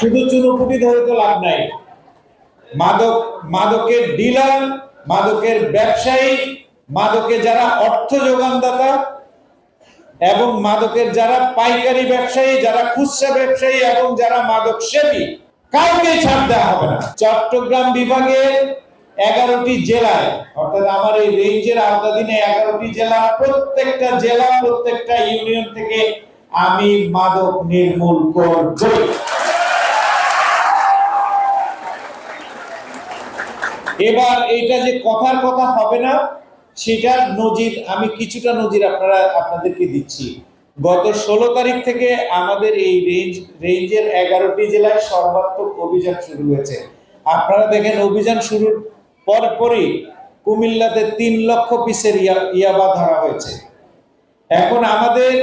শুধু চুনোপুটি ধরে তো লাভ নাই। মাদকের ডিলার, মাদকের ব্যবসায়ী, মাদকের যারা অর্থ যোগানদাতা এবং মাদকের যারা পাইকারি ব্যবসায়ী, যারা খুচরা ব্যবসায়ী এবং যারা মাদক সেবী, কাউকে ছাড় দেওয়া হবে না। চট্টগ্রাম বিভাগে 11টি জেলায়, অর্থাৎ আমার এই রেঞ্জের আওতাধীনে 11টি জেলা, প্রত্যেকটা জেলা প্রত্যেকটা ইউনিয়ন থেকে আমি মাদক নির্মূল করব। এবার এটা যে কথার কথা হবে না, সেটার নজির আমি কিছুটা নজির আপনাদেরকে দিচ্ছি। গত 16 তারিখ থেকে আমাদের এই রেঞ্জের 11টি জেলায় সর্বাত্মক অভিযান শুরু হয়েছে। আপনারা দেখেন অভিযান শুরুর পরপরই কুমিল্লাতে 3 লক্ষ পিসের ইয়াবা ধরা হয়েছে। এখন আমাদের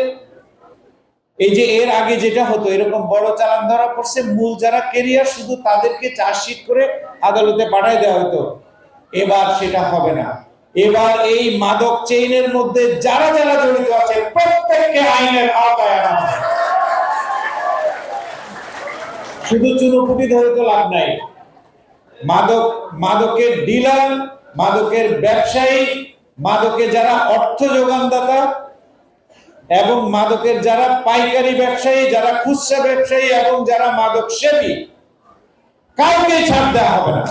এই যে এর আগে যেটা হতো, এরকম বড় চালান ধরা পড়ছে, মূল যারা ক্যারিয়ার শুধু তাদেরকে চার্জশিট করে আদালতে পাঠিয়ে দেওয়া হতো। এবার সেটা হবে না। এবার এই মাদক চেইনের মধ্যে যারা যারা জড়িত আছে প্রত্যেককে আইনের আওতায় আনা হবে। শুধু চুনোপুটি ধরে তো লাভ নাই। মাদকের ডিলার, মাদকের ব্যবসায়ী, মাদকের যারা অর্থ যোগানদাতা এবং মাদকের যারা পাইকারি ব্যবসায়ী, যারা খুচরা ব্যবসায়ী এবং যারা মাদক সেবী, কাউকে ছাড় দেওয়া হবে না।